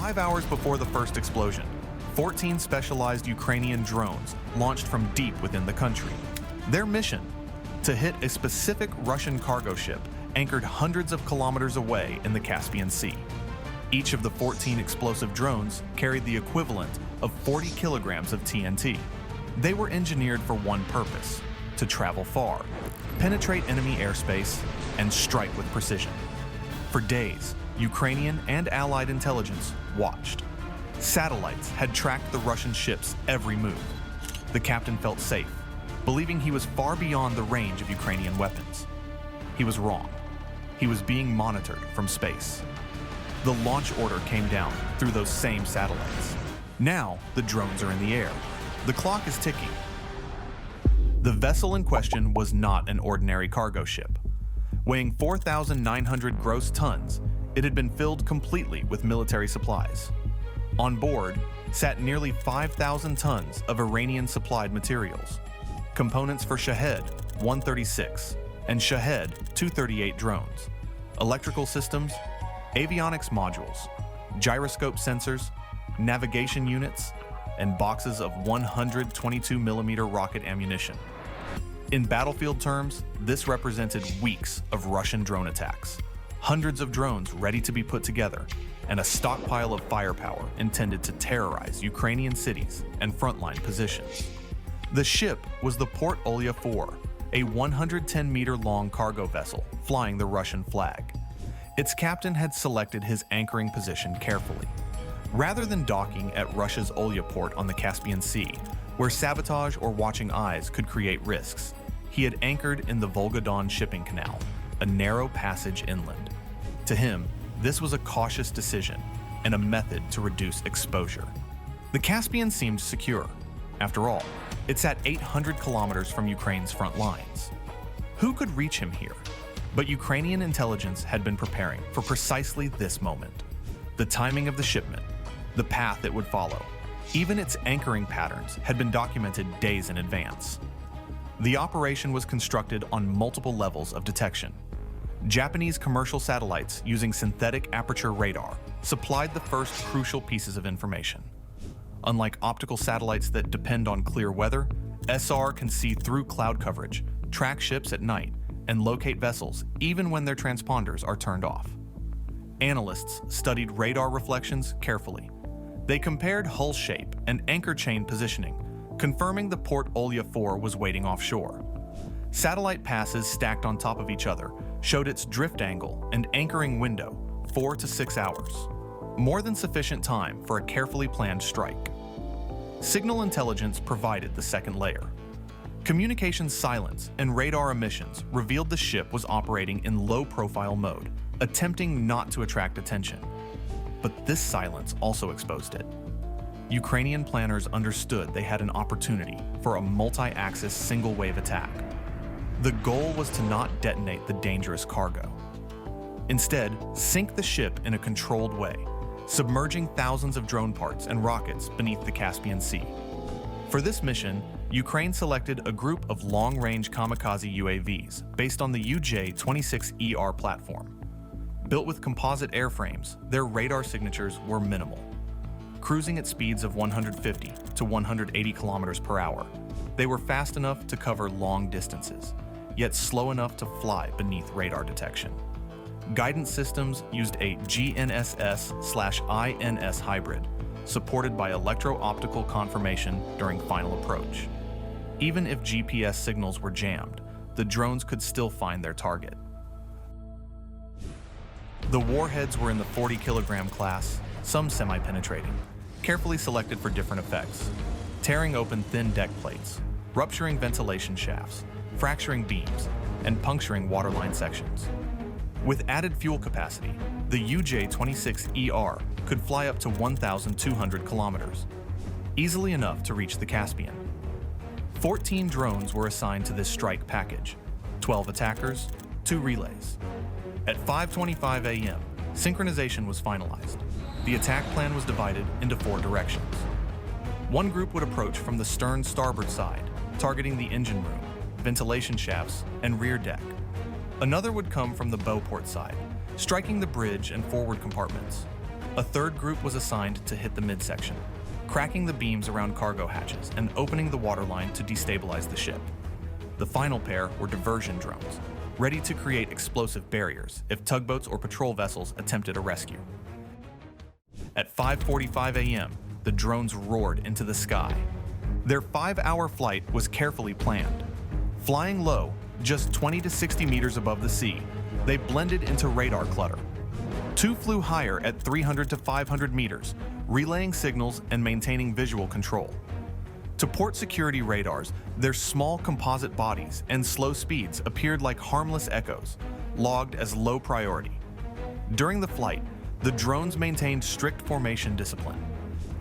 5 hours before the first explosion, 14 specialized Ukrainian drones launched from deep within the country. Their mission? To hit a specific Russian cargo ship anchored hundreds of kilometers away in the Caspian Sea. Each of the 14 explosive drones carried the equivalent of 40 kilograms of TNT. They were engineered for one purpose: to travel far, penetrate enemy airspace, and strike with precision. For days, Ukrainian and Allied intelligence watched. Satellites had tracked the Russian ship's every move. The captain felt safe, believing he was far beyond the range of Ukrainian weapons. He was wrong. He was being monitored from space. The launch order came down through those same satellites. Now, the drones are in the air. The clock is ticking. The vessel in question was not an ordinary cargo ship. Weighing 4,900 gross tons, it had been filled completely with military supplies. On board sat nearly 5,000 tons of Iranian-supplied materials, components for Shahed 136 and Shahed 238 drones, electrical systems, avionics modules, gyroscope sensors, navigation units, and boxes of 122mm rocket ammunition. In battlefield terms, this represented weeks of Russian drone attacks, hundreds of drones ready to be put together, and a stockpile of firepower intended to terrorize Ukrainian cities and frontline positions. The ship was the Port Olya 4, a 110-meter-long cargo vessel flying the Russian flag. Its captain had selected his anchoring position carefully. Rather than docking at Russia's Olya port on the Caspian Sea, where sabotage or watching eyes could create risks, he had anchored in the Volga-Don shipping canal, a narrow passage inland. To him, this was a cautious decision and a method to reduce exposure. The Caspian seemed secure. After all, it sat 800 kilometers from Ukraine's front lines. Who could reach him here? But Ukrainian intelligence had been preparing for precisely this moment. The timing of the shipment, the path it would follow, even its anchoring patterns had been documented days in advance. The operation was constructed on multiple levels of detection. Japanese commercial satellites using synthetic aperture radar supplied the first crucial pieces of information. Unlike optical satellites that depend on clear weather, SR can see through cloud coverage, track ships at night, and locate vessels even when their transponders are turned off. Analysts studied radar reflections carefully. They compared hull shape and anchor chain positioning, confirming the Port Olya 4 was waiting offshore. Satellite passes stacked on top of each other showed its drift angle and anchoring window, 4 to 6 hours. More than sufficient time for a carefully planned strike. Signal intelligence provided the second layer. Communications silence and radar emissions revealed the ship was operating in low-profile mode, attempting not to attract attention. But this silence also exposed it. Ukrainian planners understood they had an opportunity for a multi-axis single-wave attack. The goal was to not detonate the dangerous cargo. Instead, sink the ship in a controlled way, submerging thousands of drone parts and rockets beneath the Caspian Sea. For this mission, Ukraine selected a group of long-range kamikaze UAVs based on the UJ-26ER platform. Built with composite airframes, their radar signatures were minimal. Cruising at speeds of 150 to 180 kilometers per hour, they were fast enough to cover long distances, yet slow enough to fly beneath radar detection. Guidance systems used a GNSS/INS hybrid, supported by electro-optical confirmation during final approach. Even if GPS signals were jammed, the drones could still find their target. The warheads were in the 40-kilogram class, some semi-penetrating, carefully selected for different effects, tearing open thin deck plates, rupturing ventilation shafts, fracturing beams, and puncturing waterline sections. With added fuel capacity, the UJ-26ER could fly up to 1,200 kilometers, easily enough to reach the Caspian. 14 drones were assigned to this strike package, 12 attackers, 2 relays. At 5:25 a.m., synchronization was finalized. The attack plan was divided into 4 directions. One group would approach from the stern starboard side, targeting the engine room, ventilation shafts, and rear deck. Another would come from the bow port side, striking the bridge and forward compartments. A third group was assigned to hit the midsection, cracking the beams around cargo hatches and opening the waterline to destabilize the ship. The final pair were diversion drones, ready to create explosive barriers if tugboats or patrol vessels attempted a rescue. At 5:45 a.m., the drones roared into the sky. Their 5-hour flight was carefully planned. Flying low, just 20 to 60 meters above the sea, they blended into radar clutter. Two flew higher at 300 to 500 meters, relaying signals and maintaining visual control. To port security radars, their small composite bodies and slow speeds appeared like harmless echoes, logged as low priority. During the flight, the drones maintained strict formation discipline.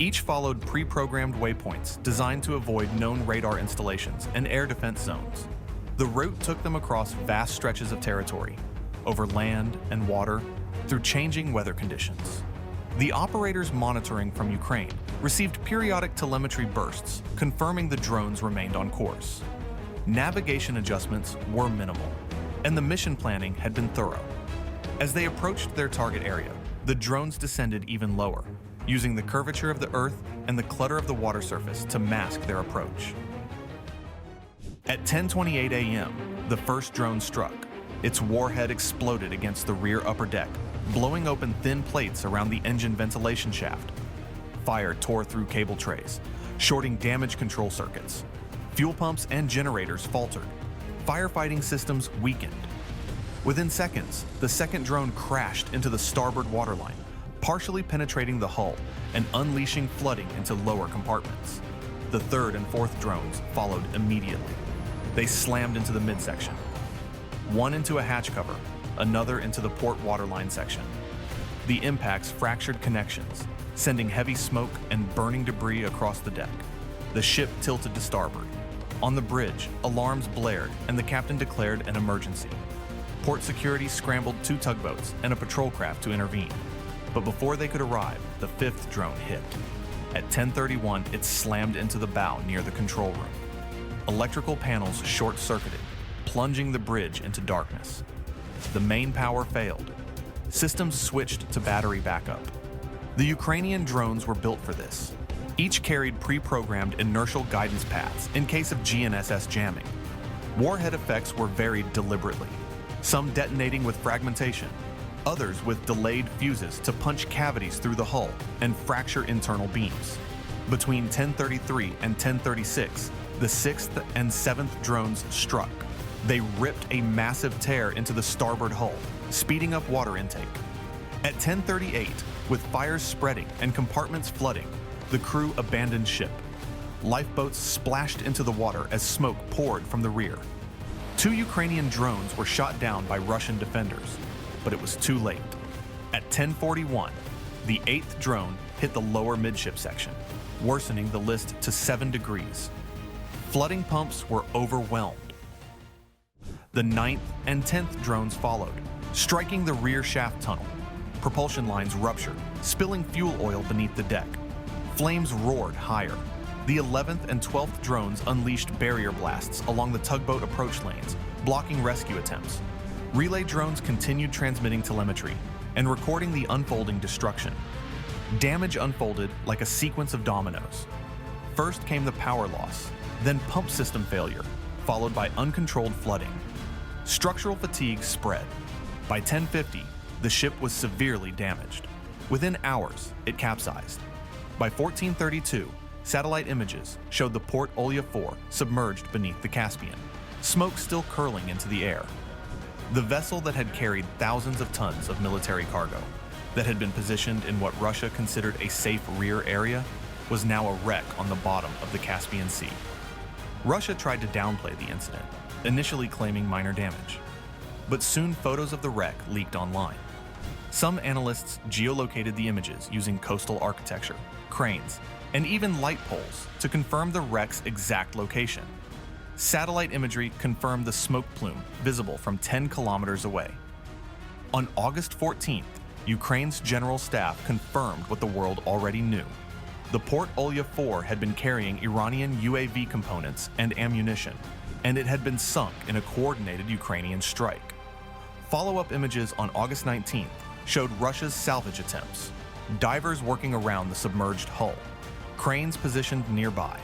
Each followed pre-programmed waypoints designed to avoid known radar installations and air defense zones. The route took them across vast stretches of territory, over land and water, through changing weather conditions. The operators monitoring from Ukraine received periodic telemetry bursts, confirming the drones remained on course. Navigation adjustments were minimal, and the mission planning had been thorough. As they approached their target area, the drones descended even lower, using the curvature of the Earth and the clutter of the water surface to mask their approach. At 10:28 a.m., the first drone struck. Its warhead exploded against the rear upper deck, blowing open thin plates around the engine ventilation shaft. Fire tore through cable trays, shorting damage control circuits. Fuel pumps and generators faltered. Firefighting systems weakened. Within seconds, the second drone crashed into the starboard waterline, partially penetrating the hull and unleashing flooding into lower compartments. The third and fourth drones followed immediately. They slammed into the midsection. One into a hatch cover, another into the port waterline section. The impacts fractured connections, sending heavy smoke and burning debris across the deck. The ship tilted to starboard. On the bridge, alarms blared and the captain declared an emergency. Port security scrambled 2 tugboats and a patrol craft to intervene. But before they could arrive, the 5th drone hit. At 10:31, it slammed into the bow near the control room. Electrical panels short-circuited, plunging the bridge into darkness. The main power failed. Systems switched to battery backup. The Ukrainian drones were built for this. Each carried pre-programmed inertial guidance paths in case of GNSS jamming. Warhead effects were varied deliberately, some detonating with fragmentation, others with delayed fuses to punch cavities through the hull and fracture internal beams. Between 10:33 and 10:36, the 6th and 7th drones struck. They ripped a massive tear into the starboard hull, speeding up water intake. At 10:38, with fires spreading and compartments flooding, the crew abandoned ship. Lifeboats splashed into the water as smoke poured from the rear. 2 Ukrainian drones were shot down by Russian defenders, but it was too late. At 10:41, the 8th drone hit the lower midship section, worsening the list to 7 degrees. Flooding pumps were overwhelmed. The 9th and 10th drones followed, striking the rear shaft tunnel. Propulsion lines ruptured, spilling fuel oil beneath the deck. Flames roared higher. The 11th and 12th drones unleashed barrier blasts along the tugboat approach lanes, blocking rescue attempts. Relay drones continued transmitting telemetry and recording the unfolding destruction. Damage unfolded like a sequence of dominoes. First came the power loss, then pump system failure, followed by uncontrolled flooding. Structural fatigue spread. By 10:50, the ship was severely damaged. Within hours, it capsized. By 14:32, satellite images showed the Port Olya 4 submerged beneath the Caspian, smoke still curling into the air. The vessel that had carried thousands of tons of military cargo, that had been positioned in what Russia considered a safe rear area, was now a wreck on the bottom of the Caspian Sea. Russia tried to downplay the incident, initially claiming minor damage. But soon photos of the wreck leaked online. Some analysts geolocated the images using coastal architecture, cranes, and even light poles to confirm the wreck's exact location. Satellite imagery confirmed the smoke plume visible from 10 kilometers away. On August 14th, Ukraine's general staff confirmed what the world already knew. The Port Olya 4 had been carrying Iranian UAV components and ammunition, and it had been sunk in a coordinated Ukrainian strike. Follow-up images on August 19th showed Russia's salvage attempts. divers working around the submerged hull, cranes positioned nearby,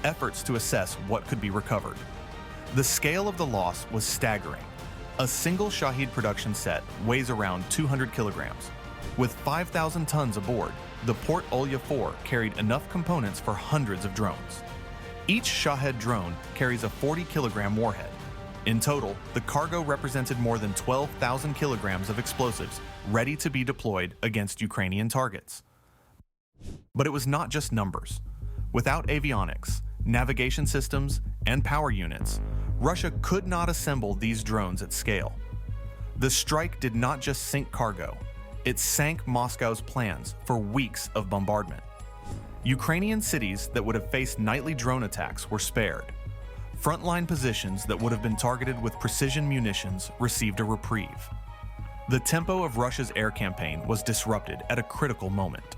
efforts to assess what could be recovered. The scale of the loss was staggering. A single Shahed production set weighs around 200 kilograms. With 5,000 tons aboard, the Port Olya 4 carried enough components for hundreds of drones. Each Shahed drone carries a 40-kilogram warhead. In total, the cargo represented more than 12,000 kilograms of explosives ready to be deployed against Ukrainian targets. But it was not just numbers. Without avionics, navigation systems, and power units, Russia could not assemble these drones at scale. The strike did not just sink cargo, it sank Moscow's plans for weeks of bombardment. Ukrainian cities that would have faced nightly drone attacks were spared. Frontline positions that would have been targeted with precision munitions received a reprieve. The tempo of Russia's air campaign was disrupted at a critical moment.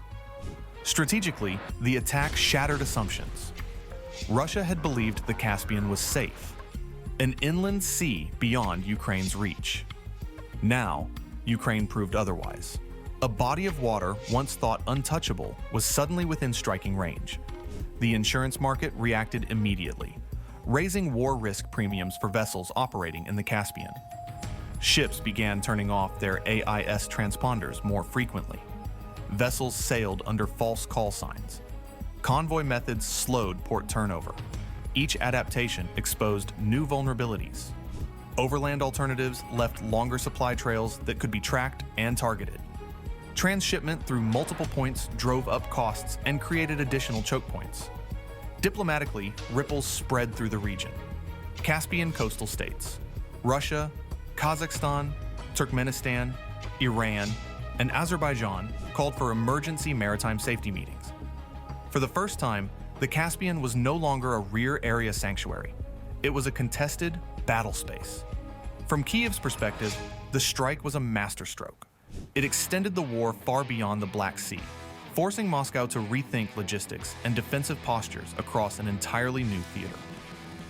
Strategically, the attack shattered assumptions. Russia had believed the Caspian was safe, an inland sea beyond Ukraine's reach. Now, Ukraine proved otherwise. A body of water once thought untouchable was suddenly within striking range. The insurance market reacted immediately, raising war risk premiums for vessels operating in the Caspian. Ships began turning off their AIS transponders more frequently. Vessels sailed under false call signs. Convoy methods slowed port turnover. Each adaptation exposed new vulnerabilities. Overland alternatives left longer supply trails that could be tracked and targeted. Transshipment through multiple points drove up costs and created additional choke points. Diplomatically, ripples spread through the region. Caspian coastal states, Russia, Kazakhstan, Turkmenistan, Iran, and Azerbaijan called for emergency maritime safety meetings. For the first time, the Caspian was no longer a rear area sanctuary. It was a contested battle space. From Kiev's perspective, the strike was a masterstroke. It extended the war far beyond the Black Sea, forcing Moscow to rethink logistics and defensive postures across an entirely new theater.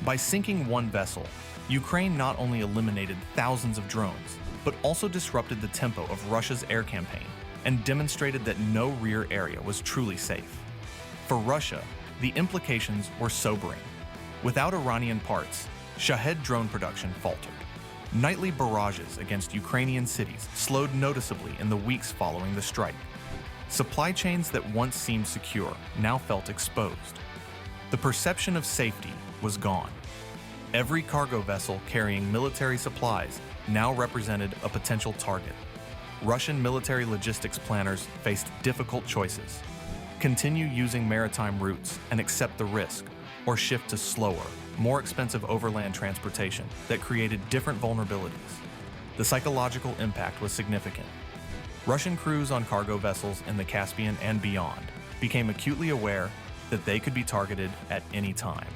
By sinking one vessel, Ukraine not only eliminated thousands of drones, but also disrupted the tempo of Russia's air campaign and demonstrated that no rear area was truly safe. For Russia, the implications were sobering. Without Iranian parts, Shahed drone production faltered. Nightly barrages against Ukrainian cities slowed noticeably in the weeks following the strike. Supply chains that once seemed secure now felt exposed. The perception of safety was gone. Every cargo vessel carrying military supplies now represented a potential target. Russian military logistics planners faced difficult choices: continue using maritime routes and accept the risk, or shift to slower, more expensive overland transportation that created different vulnerabilities. The psychological impact was significant. Russian crews on cargo vessels in the Caspian and beyond became acutely aware that they could be targeted at any time.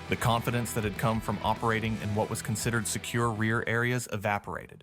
The confidence that had come from operating in what was considered secure rear areas evaporated.